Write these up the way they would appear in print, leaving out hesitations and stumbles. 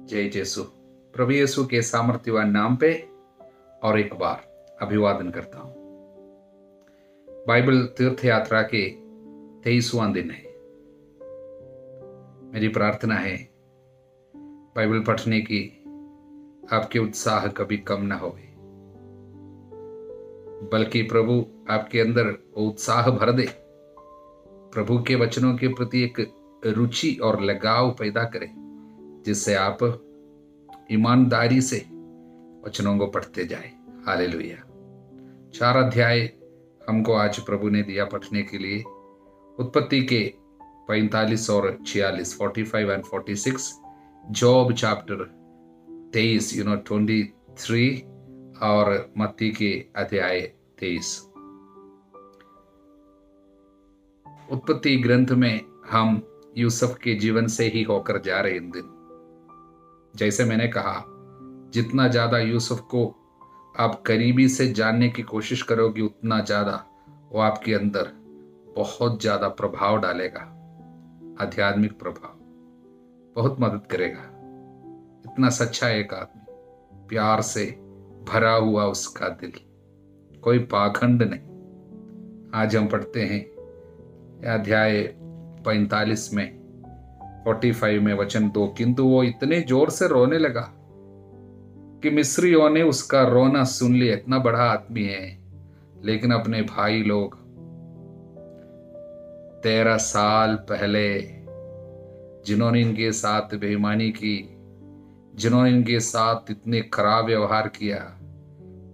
जय यीशु। प्रभु यीशु के सामर्थ्यवान नाम पे और एक बार अभिवादन करता हूं। बाइबल तीर्थ यात्रा के 23वां दिन है। मेरी प्रार्थना है बाइबल पढ़ने की आपके उत्साह कभी कम ना हो, बल्कि प्रभु आपके अंदर वो उत्साह भर दे, प्रभु के वचनों के प्रति एक रुचि और लगाव पैदा करे, जिससे आप ईमानदारी से वचनों को पढ़ते जाए। हालेलुया। 4 अध्याय हमको आज प्रभु ने दिया पढ़ने के लिए। उत्पत्ति के 45 और 46, 45 एंड 46, जॉब चैप्टर 23 23 और मत्ती के अध्याय 23। उत्पत्ति ग्रंथ में हम यूसुफ के जीवन से ही होकर जा रहे इन दिन। जैसे मैंने कहा, जितना ज्यादा यूसुफ को आप करीबी से जानने की कोशिश करोगे, उतना ज्यादा वो आपके अंदर बहुत ज्यादा प्रभाव डालेगा। आध्यात्मिक प्रभाव बहुत मदद करेगा। इतना सच्चा एक आदमी, प्यार से भरा हुआ उसका दिल, कोई पाखंड नहीं। आज हम पढ़ते हैं अध्याय 45 में 45 में वचन 2, किंतु वो इतने जोर से रोने लगा कि मिस्रियों ने उसका रोना सुन लिया। इतना बड़ा आदमी है, लेकिन अपने भाई लोग 13 साल पहले जिन्होंने इनके साथ बेईमानी की, जिन्होंने इनके साथ इतने खराब व्यवहार किया,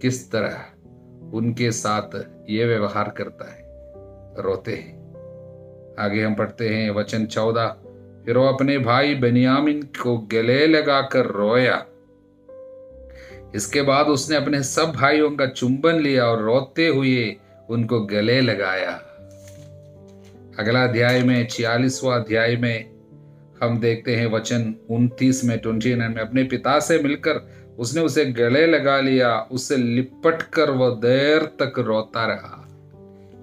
किस तरह उनके साथ ये व्यवहार करता है, रोते हैं। आगे हम पढ़ते हैं वचन 14, फिर वो अपने भाई बेन्यामीन को गले लगाकर रोया। इसके बाद उसने अपने सब भाइयों का चुंबन लिया और रोते हुए उनको गले लगाया। अगला अध्याय में 46वां अध्याय में हम देखते हैं वचन 29 में 29 में, अपने पिता से मिलकर उसने उसे गले लगा लिया, उससे लिपट कर वो देर तक रोता रहा।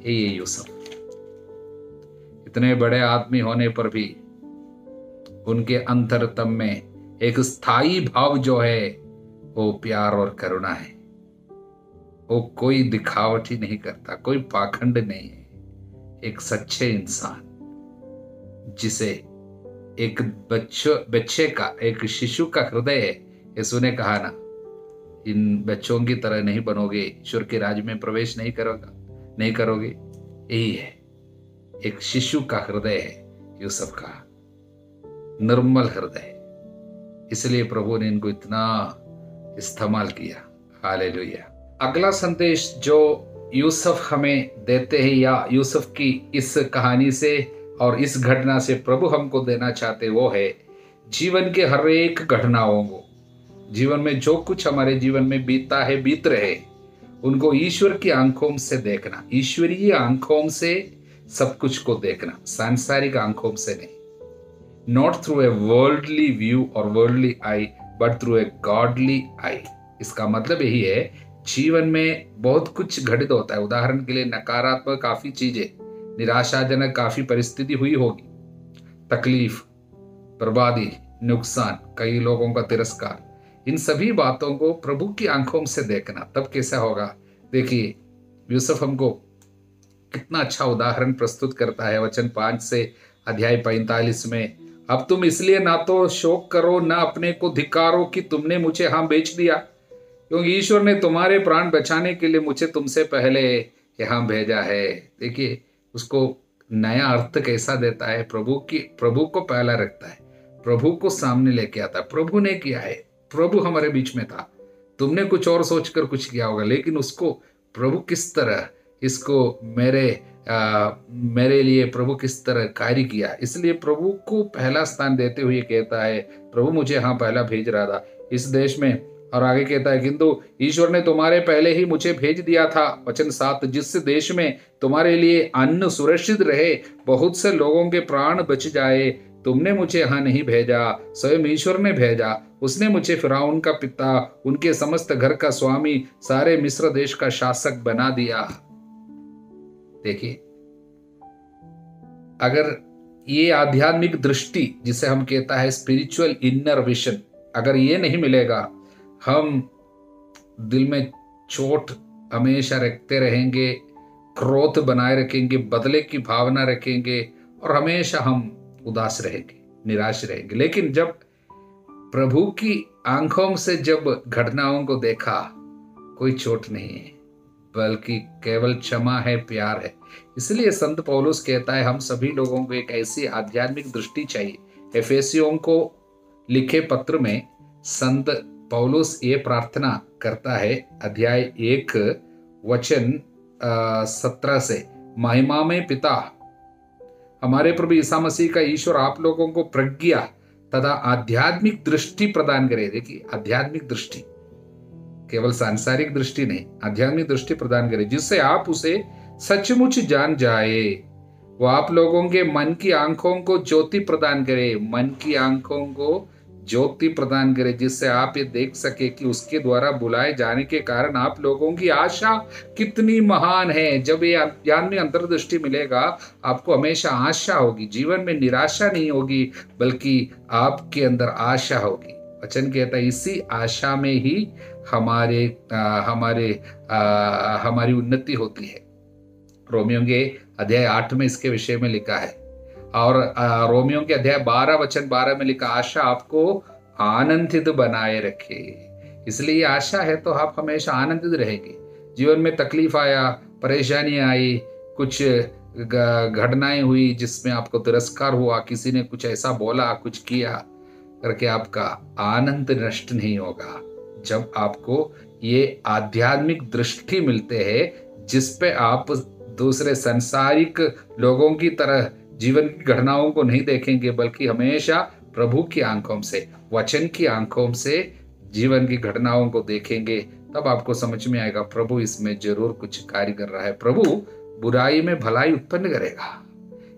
ये यूसुफ इतने बड़े आदमी होने पर भी उनके अंतरतम में एक स्थायी भाव जो है वो प्यार और करुणा है। वो कोई दिखावट ही नहीं करता, कोई पाखंड नहीं है। एक सच्चे इंसान, जिसे एक बच्चे का, एक शिशु का हृदय है। यीशु ने कहा ना, इन बच्चों की तरह नहीं बनोगे, ईश्वर के राज्य में प्रवेश नहीं करोगे। यही है, एक शिशु का हृदय है यूसुफ का, निर्मल हृदय। इसलिए प्रभु ने इनको इतना इस्तेमाल किया। हालेलुया। अगला संदेश जो यूसुफ हमें देते हैं, या यूसुफ की इस कहानी से और इस घटना से प्रभु हमको देना चाहते, वो है जीवन के हर एक घटनाओं को, जीवन में जो कुछ हमारे जीवन में बीता है, बीत रहे, उनको ईश्वर की आंखों से देखना, ईश्वरीय आंखों से सब कुछ को देखना, सांसारिक आंखों से नहीं। Not through a worldly view or worldly eye, but through a godly eye. इसका मतलब यही है, जीवन में बहुत कुछ घटित होता है। उदाहरण के लिए नकारात्मक काफी चीजें, निराशाजनक काफी परिस्थिति हुई होगी, तकलीफ, बर्बादी, नुकसान, कई लोगों का तिरस्कार, इन सभी बातों को प्रभु की आंखों से देखना, तब कैसा होगा। देखिए यूसुफ हमको कितना अच्छा उदाहरण प्रस्तुत करता है। वचन 5 से अध्याय 45 में, अब तुम इसलिए ना तो शोक करो, ना अपने को धिक्कारो कि तुमने मुझे यहाँ बेच दिया, क्योंकि ईश्वर ने तुम्हारे प्राण बचाने के लिए मुझे तुमसे पहले यहाँ भेजा है। देखिए उसको नया अर्थ कैसा देता है। प्रभु को पहला रखता है, प्रभु को सामने लेके आता है। प्रभु ने किया है, प्रभु हमारे बीच में था। तुमने कुछ और सोचकर कुछ किया होगा, लेकिन उसको प्रभु किस तरह इसको मेरे लिए प्रभु किस तरह कार्य किया, इसलिए प्रभु को पहला स्थान देते हुए कहता है, प्रभु मुझे यहाँ पहला भेज रहा था इस देश में। और आगे कहता है, किंतु ईश्वर ने तुम्हारे पहले ही मुझे भेज दिया था। वचन 7, जिस देश में तुम्हारे लिए अन्न सुरक्षित रहे, बहुत से लोगों के प्राण बच जाए, तुमने मुझे यहाँ नहीं भेजा, स्वयं ईश्वर ने भेजा। उसने मुझे फिरौन का पिता, उनके समस्त घर का स्वामी, सारे मिस्र देश का शासक बना दिया। देखिए, अगर ये आध्यात्मिक दृष्टि, जिसे हम कहता है स्पिरिचुअल इनर विजन, अगर ये नहीं मिलेगा, हम दिल में चोट हमेशा रखते रहेंगे, क्रोध बनाए रखेंगे, बदले की भावना रखेंगे और हमेशा हम उदास रहेंगे, निराश रहेंगे। लेकिन जब प्रभु की आंखों से जब घटनाओं को देखा, कोई चोट नहीं है, बल्कि केवल क्षमा है, प्यार है। इसलिए संत पौलुस कहता है हम सभी लोगों को एक ऐसी आध्यात्मिक दृष्टि चाहिए। एफेसियों को लिखे पत्र में संत पौलुस ये प्रार्थना करता है, अध्याय 1 वचन 17 से, महिमा में पिता हमारे प्रभु ईसा मसीह का ईश्वर आप लोगों को प्रज्ञा तथा आध्यात्मिक दृष्टि प्रदान करे। देखिए, आध्यात्मिक दृष्टि, केवल सांसारिक दृष्टि नहीं, आध्यात्मिक दृष्टि प्रदान करे, जिससे आप उसे सचमुच जान जाए। वो आप लोगों के मन की आंखों को ज्योति प्रदान करे, मन की आंखों को ज्योति प्रदान करे, जिससे आप ये देख सके कि उसके द्वारा बुलाए जाने के कारण आप लोगों की आशा कितनी महान है। जब ये आध्यात्मिक अंतर्दृष्टि मिलेगा, आपको हमेशा आशा होगी, जीवन में निराशा नहीं होगी, बल्कि आपके अंदर आशा होगी। वचन कहता है इसी आशा में ही हमारी उन्नति होती है। रोमियो के अध्याय 8 में इसके विषय में लिखा है, और रोमियो के अध्याय 12 वचन 12 में लिखा, आशा आपको आनंदित बनाए रखे। इसलिए आशा है तो आप हमेशा आनंदित रहेंगे। जीवन में तकलीफ आया, परेशानी आई, कुछ घटनाएं हुई जिसमें आपको तिरस्कार हुआ, किसी ने कुछ ऐसा बोला, कुछ किया करके आपका आनंद नष्ट नहीं होगा। जब आपको ये आध्यात्मिक दृष्टि मिलते हैं, जिस पे आप दूसरे संसारिक लोगों की तरह जीवन की घटनाओं को नहीं देखेंगे, बल्कि हमेशा प्रभु की आंखों से, वचन की आंखों से जीवन की घटनाओं को देखेंगे, तब आपको समझ में आएगा प्रभु इसमें जरूर कुछ कार्य कर रहा है, प्रभु बुराई में भलाई उत्पन्न करेगा।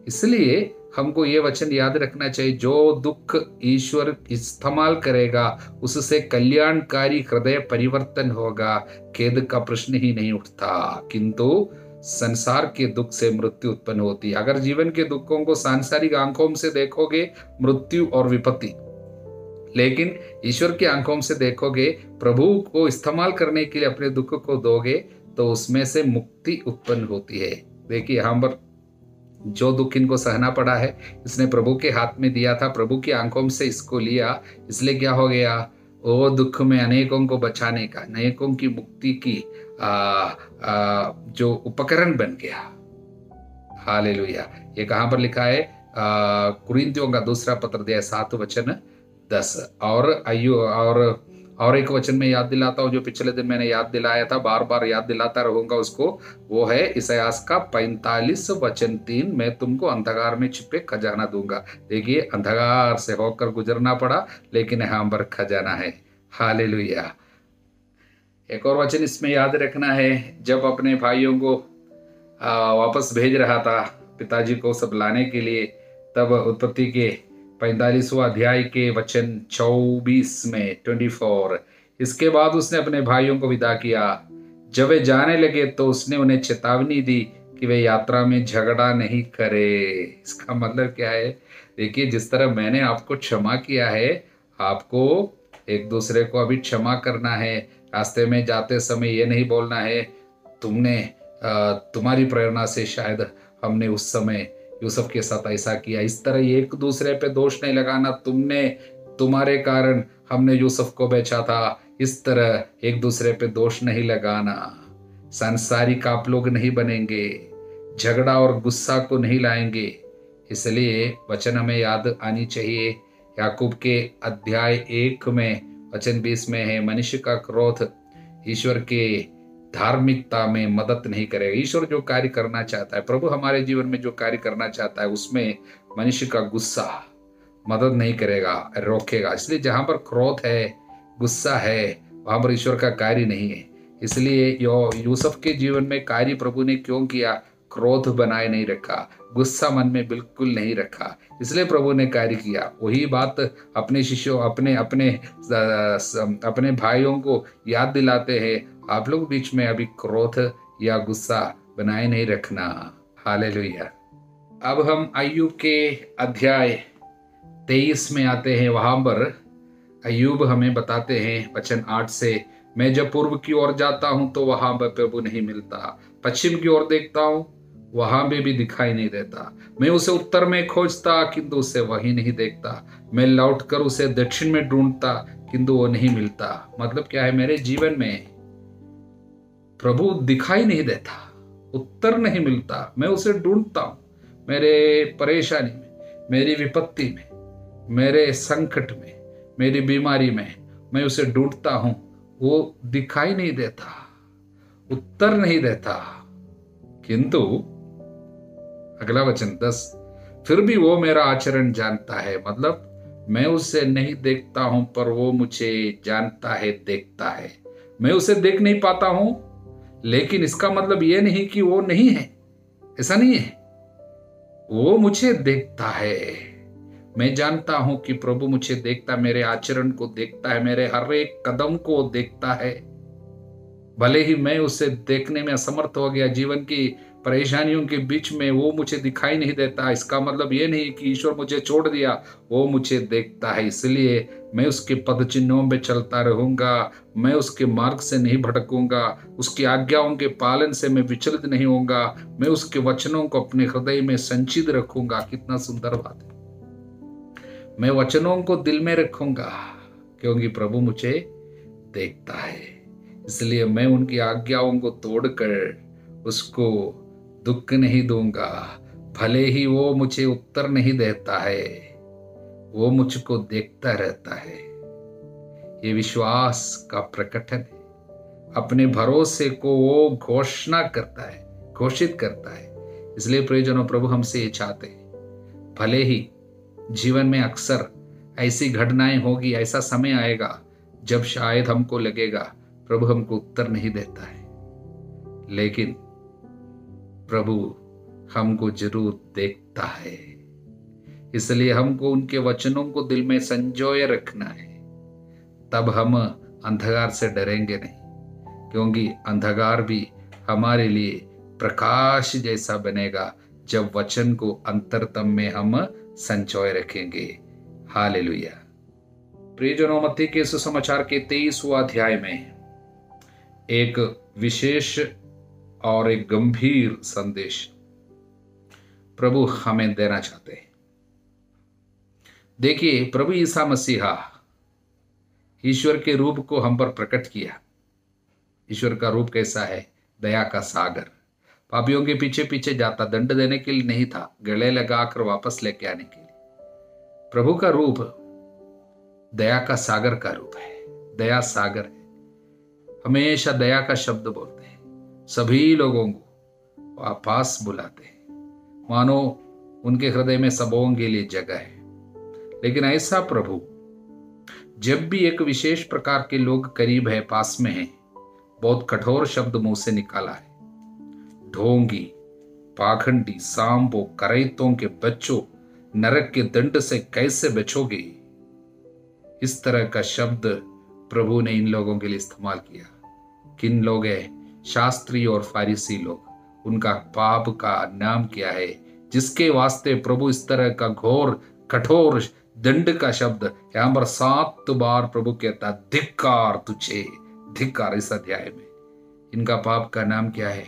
इसलिए हमको ये वचन याद रखना चाहिए, जो दुख ईश्वर इस्तेमाल करेगा उससे कल्याणकारी हृदय परिवर्तन होगा, खेद का प्रश्न ही नहीं उठता, किंतु संसार के दुख से मृत्यु उत्पन्न होती है। अगर जीवन के दुखों को सांसारिक आंखों से देखोगे, मृत्यु और विपत्ति, लेकिन ईश्वर की आंखों से देखोगे, प्रभु को इस्तेमाल करने के लिए अपने दुख को दोगे, तो उसमें से मुक्ति उत्पन्न होती है। देखिए, यहाँ पर जो दुख इनको सहना पड़ा है, इसने प्रभु के हाथ में दिया था, प्रभु की आंखों से इसको लिया, इसलिए क्या हो गया, वो दुख में अनेकों को बचाने का, अनेकों की मुक्ति की जो उपकरण बन गया। हालेलुया। ये कहां पर लिखा है, कुरिन्थियों का दूसरा पत्र अध्याय 7 वचन 10। और एक वचन में याद दिलाता हूं, जो पिछले दिन मैंने याद दिलाया था, बार बार याद दिलाता रहूंगा उसको। वो है इसायास का 45 वचन 3, मैं तुमको अंधकार में छिपे खजाना दूंगा। देखिए, अंधकार से होकर गुजरना पड़ा, लेकिन यहाँ पर खजाना है। हालेलुया। एक और वचन इसमें याद रखना है, जब अपने भाइयों को वापस भेज रहा था, पिताजी को सब लाने के लिए, तब उत्पत्ति के 45वां अध्याय के वचन 24 में 24, इसके बाद उसने अपने भाइयों को विदा किया। जब वे जाने लगे तो उसने उन्हें चेतावनी दी कि वे यात्रा में झगड़ा नहीं करे। इसका मतलब क्या है? देखिए, जिस तरह मैंने आपको क्षमा किया है, आपको एक दूसरे को अभी क्षमा करना है। रास्ते में जाते समय ये नहीं बोलना है तुम्हारी प्रेरणा से शायद हमने उस समय यूसुफ के साथ ऐसा किया। इस तरह एक दूसरे पे दोष नहीं लगाना, तुम्हारे कारण हमने यूसुफ को बेचा था, इस तरह एक दूसरे पे दोष नहीं लगाना। सांसारिक आप लोग नहीं बनेंगे, झगड़ा और गुस्सा को नहीं लाएंगे। इसलिए वचन हमें याद आनी चाहिए। याकूब के अध्याय 1 में वचन 20 में है, मनुष्य का क्रोध ईश्वर के धार्मिकता में मदद नहीं करेगा। ईश्वर जो कार्य करना चाहता है, प्रभु हमारे जीवन में जो कार्य करना चाहता है, उसमें मनुष्य का गुस्सा मदद नहीं करेगा, रोकेगा। इसलिए जहां पर क्रोध है, गुस्सा है, वहां पर ईश्वर का कार्य नहीं है। इसलिए यूसुफ के जीवन में कार्य प्रभु ने क्यों किया? क्रोध बनाए नहीं रखा, गुस्सा मन में बिल्कुल नहीं रखा, इसलिए प्रभु ने कार्य किया। वही बात अपने शिष्यों, अपने भाइयों को याद दिलाते हैं, आप लोग बीच में अभी क्रोध या गुस्सा बनाए नहीं रखना। हालेलुया। अब हम अय्यूब के अध्याय 23 में आते हैं। वहां पर अय्यूब हमें बताते हैं वचन 8 से, मैं जब पूर्व की ओर जाता हूं तो वहां पर प्रभु नहीं मिलता, पश्चिम की ओर देखता हूं वहां भी दिखाई नहीं देता, मैं उसे उत्तर में खोजता किंतु उसे वहीं नहीं देखता, मैं लौटकर उसे दक्षिण में ढूंढता किंतु वो नहीं मिलता। मतलब क्या है, मेरे जीवन में प्रभु दिखाई नहीं देता, उत्तर नहीं मिलता, मैं उसे ढूंढता हूं, मेरे परेशानी में, मेरी विपत्ति में, मेरे संकट में, मेरी बीमारी में मैं उसे ढूंढता हूं, वो दिखाई नहीं देता, उत्तर नहीं देता। किंतु अगला वचन 10, फिर भी वो मेरा आचरण जानता है। मतलब मैं उसे नहीं देखता हूं पर वो मुझे जानता है, देखता है। मैं उसे देख नहीं पाता हूं, लेकिन इसका मतलब ये नहीं कि वो नहीं है, ऐसा नहीं है, वो मुझे देखता है। मैं जानता हूं कि प्रभु मुझे देखता, मेरे आचरण को देखता है, मेरे हर एक कदम को देखता है। भले ही मैं उसे देखने में असमर्थ हो गया, जीवन की परेशानियों के बीच में वो मुझे दिखाई नहीं देता, इसका मतलब ये नहीं कि ईश्वर मुझे छोड़ दिया, वो मुझे देखता है। इसलिए मैं उसके पद चिन्हों में चलता रहूंगा, मैं उसके मार्ग से नहीं भटकूंगा, उसकी आज्ञाओं के पालन से मैं विचलित नहीं होऊंगा, मैं उसके वचनों को अपने हृदय में संचित रखूंगा। कितना सुंदर बात है, मैं वचनों को दिल में रखूंगा क्योंकि प्रभु मुझे देखता है। इसलिए मैं उनकी आज्ञाओं को तोड़कर उसको दुख नहीं दूंगा। भले ही वो मुझे उत्तर नहीं देता है, वो मुझको देखता रहता है। ये विश्वास का प्रकटन है, अपने भरोसे को वो घोषणा करता है, घोषित करता है। इसलिए प्रियजनों, प्रभु हमसे ये चाहते हैं, भले ही जीवन में अक्सर ऐसी घटनाएं होगी, ऐसा समय आएगा जब शायद हमको लगेगा प्रभु हमको उत्तर नहीं देता है, लेकिन प्रभु हमको जरूर देखता है। इसलिए हमको उनके वचनों को दिल में संजोए रखना है, तब हम अंधकार से डरेंगे नहीं, क्योंकि अंधकार भी हमारे लिए प्रकाश जैसा बनेगा जब वचन को अंतरतम में हम संचोए रखेंगे। हालेलुया। प्रियजनों, मत्ती के सुसमाचार के 23वां अध्याय में एक विशेष और एक गंभीर संदेश प्रभु हमें देना चाहते हैं। देखिए, प्रभु ईसा मसीहा ईश्वर के रूप को हम पर प्रकट किया। ईश्वर का रूप कैसा है? दया का सागर, पापियों के पीछे पीछे जाता, दंड देने के लिए नहीं था, गले लगाकर वापस लेके आने के लिए। प्रभु का रूप दया का सागर का रूप है, दया सागर है। हमेशा दया का शब्द बोलते हैं, सभी लोगों को वापस बुलाते हैं, मानो उनके हृदय में सबों के लिए जगह है। लेकिन ऐसा प्रभु जब भी एक विशेष प्रकार के लोग करीब है, पास में है, बहुत कठोर शब्द मुंह से निकाला है। ढोंगी, पाखंडी, सांबो, करैतों के बच्चों, नरक के दंड से कैसे बचोगे? इस तरह का शब्द प्रभु ने इन लोगों के लिए इस्तेमाल किया। किन लोग हैं? शास्त्री और फारिसी लोग। उनका पाप का नाम क्या है जिसके वास्ते प्रभु इस तरह का घोर कठोर दंड का शब्द यहां पर 7 बार प्रभु कहता, धिक्कार तुझे, धिक्कार। इस अध्याय में इनका पाप का नाम क्या है?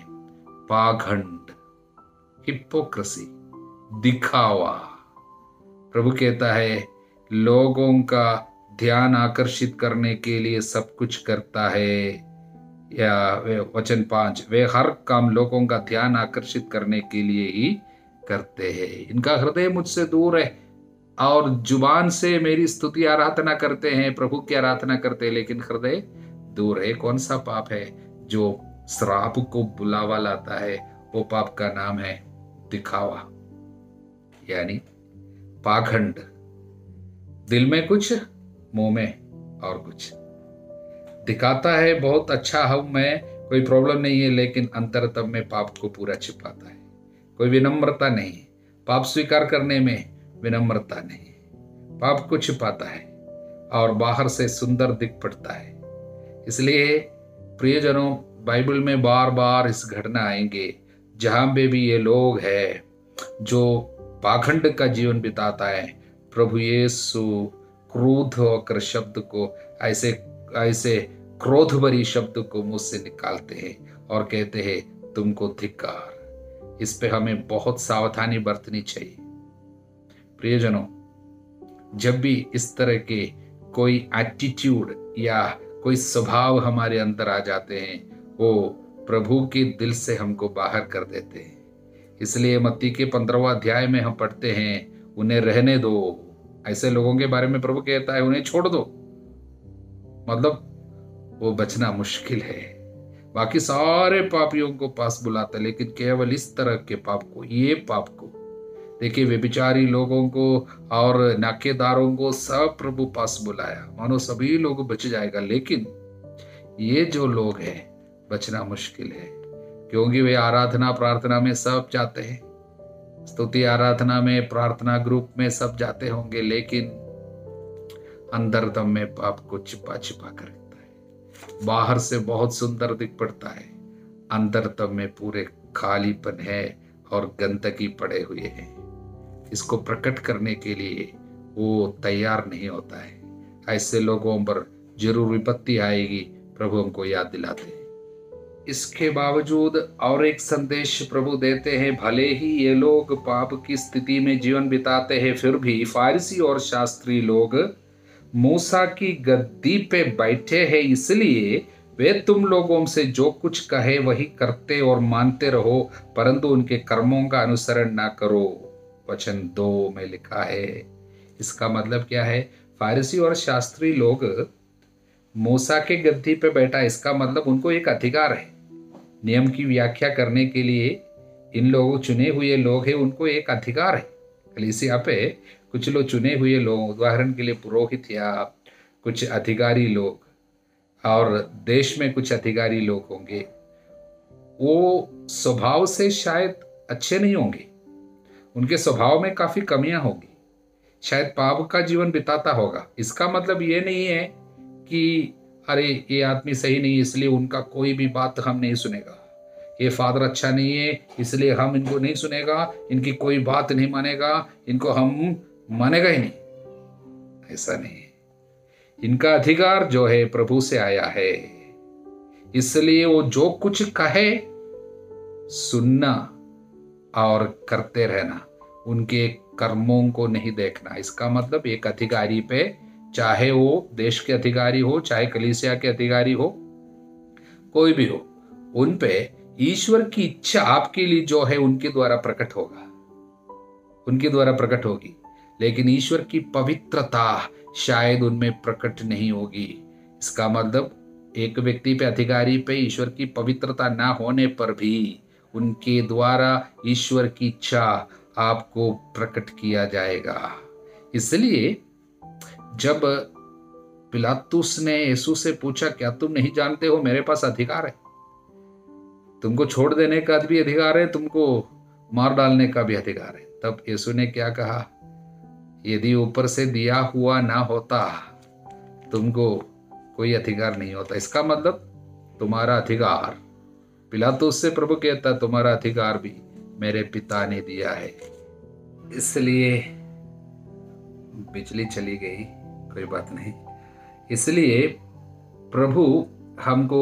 पाखंड, हिपोक्रेसी, दिखावा। प्रभु कहता है लोगों का ध्यान आकर्षित करने के लिए सब कुछ करता है। या वचन 5, वे हर काम लोगों का ध्यान आकर्षित करने के लिए ही करते हैं। इनका हृदय मुझसे दूर है और जुबान से मेरी स्तुति आराधना करते हैं, प्रभु की आराधना करते हैं, लेकिन हृदय दूर है। कौन सा पाप है जो श्राप को बुलावा लाता है? वो पाप का नाम है दिखावा, यानी पाखंड। दिल में कुछ, मुंह में और कुछ। दिखाता है बहुत अच्छा हूं मैं, कोई प्रॉब्लम नहीं है, लेकिन अंतरतम में पाप को पूरा छिपाता है। कोई विनम्रता नहीं, पाप स्वीकार करने में विनम्रता नहीं, पाप को छिपाता है और बाहर से सुंदर दिख पड़ता है। इसलिए प्रियजनों, बाइबल में बार बार इस घटना आएंगे जहां पे भी ये लोग हैं जो पाखंड का जीवन बिताता है, प्रभु यीशु क्रोध होकर शब्द को ऐसे ऐसे क्रोध भरी शब्द को मुंह से निकालते हैं और कहते हैं तुमको धिक्कार। इस पे हमें बहुत सावधानी बरतनी चाहिए। प्रियजनों, जब भी इस तरह के कोई एटीट्यूड या कोई स्वभाव हमारे अंदर आ जाते हैं, वो प्रभु के दिल से हमको बाहर कर देते हैं। इसलिए मत्ती के 15वां अध्याय में हम पढ़ते हैं, उन्हें रहने दो। ऐसे लोगों के बारे में प्रभु कहता है उन्हें छोड़ दो, मतलब वो बचना मुश्किल है। बाकी सारे पापियों को पास बुलाता है, लेकिन केवल इस तरह के पाप को, ये पाप को देखिए, व्यभिचारी लोगों को और नाकेदारों को सब प्रभु पास बुलाया, मानो सभी लोग बच जाएगा। लेकिन ये जो लोग हैं बचना मुश्किल है, क्योंकि वे आराधना प्रार्थना में सब जाते हैं, स्तुति आराधना में, प्रार्थना ग्रुप में सब जाते होंगे, लेकिन अंदर दम में पाप को छिपा छिपा कर रखता है। बाहर से बहुत सुंदर दिख पड़ता है, अंदर दम में पूरे खालीपन है और गंदगी पड़े हुए हैं। इसको प्रकट करने के लिए वो तैयार नहीं होता है। ऐसे लोगों पर जरूर विपत्ति आएगी, प्रभु हमको याद दिलाते हैं। इसके बावजूद और एक संदेश प्रभु देते हैं, भले ही ये लोग पाप की स्थिति में जीवन बिताते हैं, फिर भी फारिसी और शास्त्री लोग मूसा की गद्दी पे बैठे हैं, इसलिए वे तुम लोगों से जो कुछ कहे वही करते और मानते रहो, परंतु उनके कर्मों का अनुसरण ना करो। वचन 2 में लिखा है। इसका मतलब क्या है? फारिसी और शास्त्री लोग मूसा के गद्दी पे बैठा, इसका मतलब उनको एक अधिकार है नियम की व्याख्या करने के लिए। इन लोगों चुने हुए लोग हैं, उनको एक अधिकार है। कलीसिया पे कुछ लोग चुने हुए लोग, उदाहरण के लिए पुरोहित या कुछ अधिकारी लोग, और देश में कुछ अधिकारी लोग होंगे, वो स्वभाव से शायद अच्छे नहीं होंगे, उनके स्वभाव में काफी कमियां होगी, शायद पाप का जीवन बिताता होगा। इसका मतलब ये नहीं है कि अरे ये आदमी सही नहीं इसलिए उनका कोई भी बात हम नहीं सुनेगा, ये फादर अच्छा नहीं है इसलिए हम इनको नहीं सुनेगा, इनकी कोई बात नहीं मानेगा, इनको हम मानेगा ही नहीं। ऐसा नहीं है। इनका अधिकार जो है प्रभु से आया है, इसलिए वो जो कुछ कहे सुनना और करते रहना, उनके कर्मों को नहीं देखना। इसका मतलब एक अधिकारी पे, चाहे वो देश के अधिकारी हो, चाहे कलीसिया के अधिकारी हो, कोई भी हो, उन पे ईश्वर की इच्छा आपके लिए जो है उनके द्वारा प्रकट होगा, उनके द्वारा प्रकट होगी, लेकिन ईश्वर की पवित्रता शायद उनमें प्रकट नहीं होगी। इसका मतलब एक व्यक्ति पे, अधिकारी पे ईश्वर की पवित्रता ना होने पर भी उनके द्वारा ईश्वर की इच्छा आपको प्रकट किया जाएगा। इसलिए जब पिलातुस ने यीशु से पूछा, क्या तुम नहीं जानते हो मेरे पास अधिकार है, तुमको छोड़ देने का भी अधिकार है, तुमको मार डालने का भी अधिकार है, तब यीशु ने क्या कहा? यदि ऊपर से दिया हुआ ना होता तुमको कोई अधिकार नहीं होता। इसका मतलब तुम्हारा अधिकार, पिलातुस से प्रभु कहता, तुम्हारा अधिकार भी मेरे पिता ने दिया है। इसलिए बिजली चली गई, कोई बात नहीं। इसलिए प्रभु हमको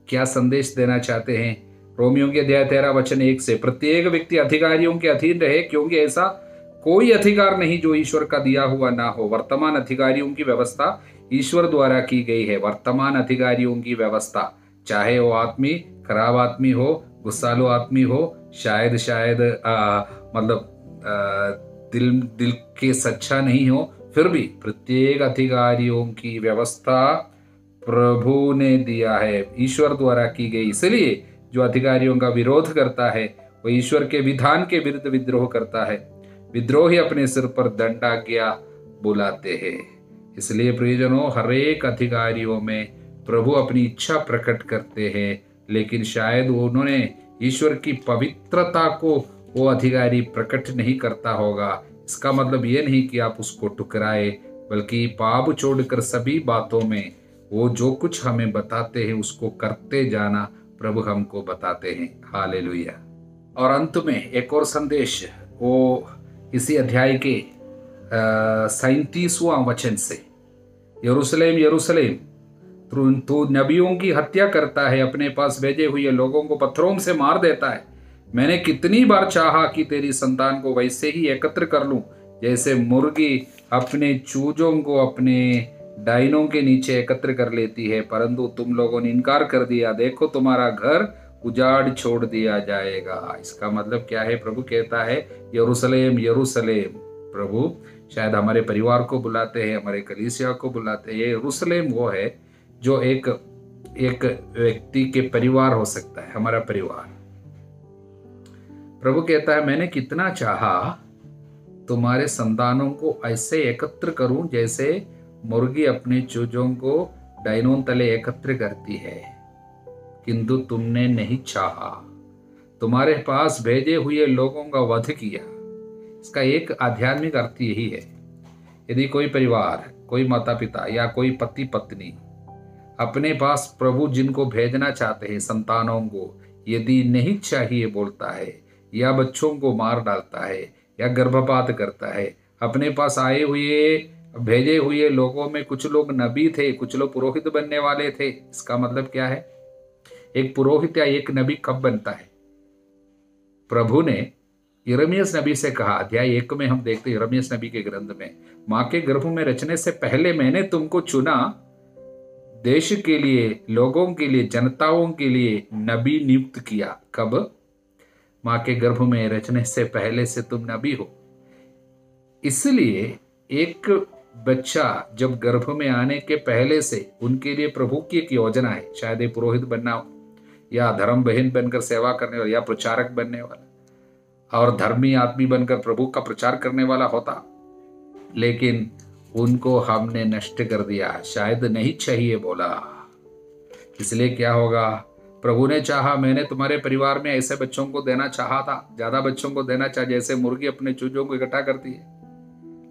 क्या संदेश देना चाहते हैं? रोमियो के अध्याय 13 वचन 1 से, प्रत्येक व्यक्ति अधिकारियों के अधीन रहे, क्योंकि ऐसा कोई अधिकार नहीं जो ईश्वर का दिया हुआ ना हो। वर्तमान अधिकारियों की व्यवस्था ईश्वर द्वारा की गई है। वर्तमान अधिकारियों की व्यवस्था, चाहे वो आदमी खराब आदमी हो, गुस्सालू आदमी हो, शायद दिल के सच्चा नहीं हो, फिर भी प्रत्येक अधिकारियों की व्यवस्था प्रभु ने दिया है, ईश्वर द्वारा की गई। इसलिए जो अधिकारियों का विरोध करता है वो ईश्वर के विधान के विरुद्ध विद्रोह करता है। विद्रोही अपने सिर पर दंडाज्ञा बुलाते हैं। इसलिए प्रियजनों, हर एक अधिकारियों में प्रभु अपनी इच्छा प्रकट करते हैं, लेकिन शायद उन्होंने ईश्वर की पवित्रता को वो अधिकारी प्रकट नहीं करता होगा। इसका मतलब ये नहीं कि आप उसको ठुकराए, बल्कि पाप छोड़कर सभी बातों में वो जो कुछ हमें बताते हैं उसको करते जाना प्रभु हमको बताते हैं। हालेलुया। और अंत में एक और संदेश, वो इसी अध्याय के 37वां वचन से, यरूशलेम यरूशलेम, तू नबियों की हत्या करता है, अपने पास भेजे हुए लोगों को पत्थरों से मार देता है। मैंने कितनी बार चाहा कि तेरी संतान को वैसे ही एकत्र कर लूं, जैसे मुर्गी अपने चूजों को अपने डाइनों के नीचे एकत्र कर लेती है, परंतु तुम लोगों ने इनकार कर दिया। देखो तुम्हारा घर उजाड़ छोड़ दिया जाएगा। इसका मतलब क्या है? प्रभु कहता है यरूशलेम यरूशलेम। प्रभु शायद हमारे परिवार को बुलाते हैं, हमारे कलीसिया को बुलाते हैं। यरूशलेम वो है जो एक व्यक्ति के परिवार हो सकता है, हमारा परिवार। प्रभु कहता है मैंने कितना चाहा तुम्हारे संतानों को ऐसे एकत्र करूं जैसे मुर्गी अपने चूजों को डाइनों तले एकत्र करती है, किंतु तुमने नहीं चाहा, तुम्हारे पास भेजे हुए लोगों का वध किया। इसका एक आध्यात्मिक अर्थ यही है, यदि कोई परिवार, कोई माता पिता या कोई पति पत्नी अपने पास प्रभु जिनको भेजना चाहते हैं संतानों को यदि नहीं चाहिए बोलता है, या बच्चों को मार डालता है, या गर्भपात करता है, अपने पास आए हुए भेजे हुए लोगों में कुछ लोग नबी थे, कुछ लोग पुरोहित बनने वाले थे। इसका मतलब क्या है? एक पुरोहित या एक नबी कब बनता है? प्रभु ने यिर्मयाह नबी से कहा, अध्याय 1 में हम देखते हैं यिर्मयाह नबी के ग्रंथ में, मां के गर्भ में रचने से पहले मैंने तुमको चुना, देश के लिए, लोगों के लिए, जनताओं के लिए नबी नियुक्त किया। कब? मां के गर्भ में रचने से पहले से तुम नबी हो। इसलिए एक बच्चा जब गर्भ में आने के पहले से उनके लिए प्रभु की एक योजना है, शायद ये पुरोहित बनना हो, या धर्म बहन बनकर सेवा करने वाला, या प्रचारक बनने वाला और धर्मी आदमी बनकर प्रभु का प्रचार करने वाला होता, लेकिन उनको हमने नष्ट कर दिया, शायद नहीं चाहिए बोला। इसलिए क्या होगा? प्रभु ने चाहा, मैंने तुम्हारे परिवार में ऐसे बच्चों को देना चाहा था, ज्यादा बच्चों को देना चाहा जैसे मुर्गी अपने चूजों को इकट्ठा करती है,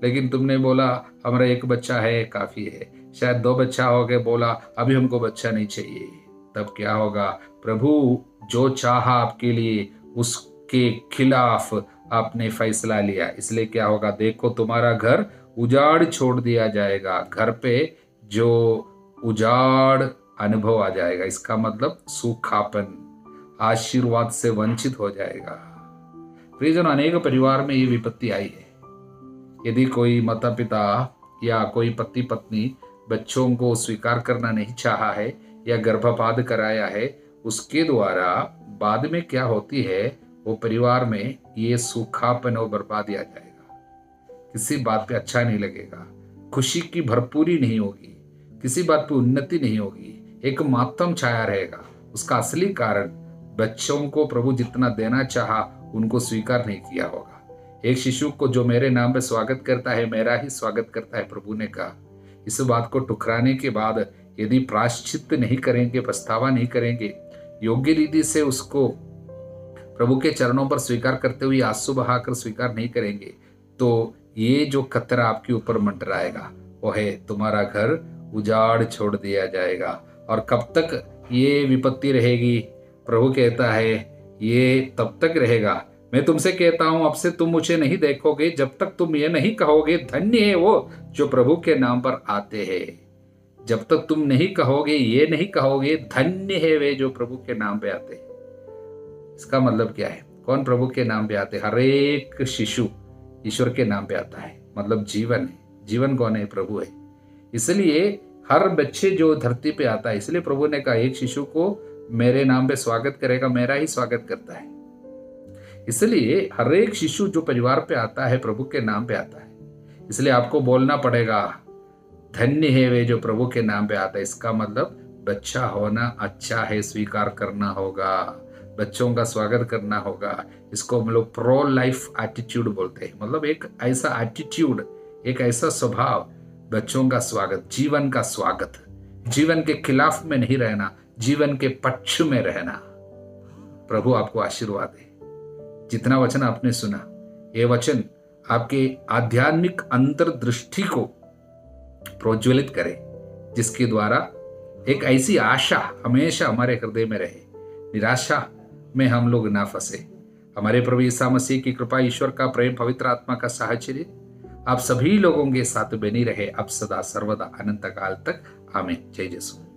लेकिन तुमने बोला हमारा एक बच्चा है काफी है, शायद 2 बच्चा हो गए, बोला अभी हमको बच्चा नहीं चाहिए। तब क्या होगा? प्रभु जो चाहा आपके लिए उसके खिलाफ आपने फैसला लिया, इसलिए क्या होगा? देखो तुम्हारा घर उजाड़ छोड़ दिया जाएगा, घर पे जो उजाड़ अनुभव आ जाएगा। इसका मतलब सूखापन, आशीर्वाद से वंचित हो जाएगा। प्रियजन, अनेक परिवार में ये विपत्ति आई है। यदि कोई माता पिता या कोई पति पत्नी बच्चों को स्वीकार करना नहीं चाहा है या गर्भपात कराया है, उसके द्वारा बाद में क्या होती है, वो परिवार में ये सूखापन और बर्बादी आ जाएगा। किसी बात पे अच्छा नहीं लगेगा, खुशी की भरपूरी नहीं होगी, किसी बात पे उन्नति नहीं होगी, एक मातम छाया रहेगा। उसका असली कारण बच्चों को प्रभु जितना देना चाहा उनको स्वीकार नहीं किया होगा। एक शिशु को जो मेरे नाम पे स्वागत करता है मेरा ही स्वागत करता है, प्रभु ने कहा। इस बात को ठुकराने के बाद यदि प्रायश्चित नहीं करेंगे, पछतावा नहीं करेंगे, योग्य रीति से उसको प्रभु के चरणों पर स्वीकार करते हुए आंसू बहाकर स्वीकार नहीं करेंगे, तो ये जो खतरा आपके ऊपर मंडराएगा वो है तुम्हारा घर उजाड़ छोड़ दिया जाएगा। और कब तक ये विपत्ति रहेगी? प्रभु कहता है ये तब तक रहेगा, मैं तुमसे कहता हूं अब से तुम मुझे नहीं देखोगे जब तक तुम ये नहीं कहोगे धन्य है वो जो प्रभु के नाम पर आते हैं। जब तक तुम नहीं कहोगे, ये नहीं कहोगे धन्य है वे जो प्रभु के नाम पे आते हैं। इसका मतलब क्या है? कौन प्रभु के नाम पे आते? हर एक शिशु ईश्वर के नाम पे आता है, मतलब जीवन है। जीवन कौन है? प्रभु है। इसलिए हर बच्चे जो धरती पे आता है, इसलिए प्रभु ने कहा एक शिशु को मेरे नाम पे स्वागत करेगा, मेरा ही स्वागत करता है। इसलिए हर एक शिशु जो परिवार पे आता है प्रभु के नाम पे आता है। इसलिए आपको बोलना पड़ेगा धन्य है वे जो प्रभु के नाम पे आता है। इसका मतलब बच्चा होना अच्छा है, स्वीकार करना होगा, बच्चों का स्वागत करना होगा। इसको हम लोग प्रो लाइफ एटीट्यूड बोलते हैं, मतलब एक ऐसा एटीट्यूड, एक ऐसा स्वभाव, बच्चों का स्वागत, जीवन का स्वागत, जीवन के खिलाफ में नहीं रहना, जीवन के पक्ष में रहना। प्रभु आपको आशीर्वाद है। जितना वचन आपने सुना, ये वचन आपके आध्यात्मिक अंतर्दृष्टि को प्रोज्वलित करे, जिसके द्वारा एक ऐसी आशा हमेशा हमारे हृदय में रहे, निराशा में हम लोग ना फंसे। हमारे प्रभु यीशु मसीह की कृपा, ईश्वर का प्रेम, पवित्र आत्मा का साहचर्य आप सभी लोगों के साथ बनी रहे अब सदा सर्वदा अनंत काल तक। आमीन। जय जसु।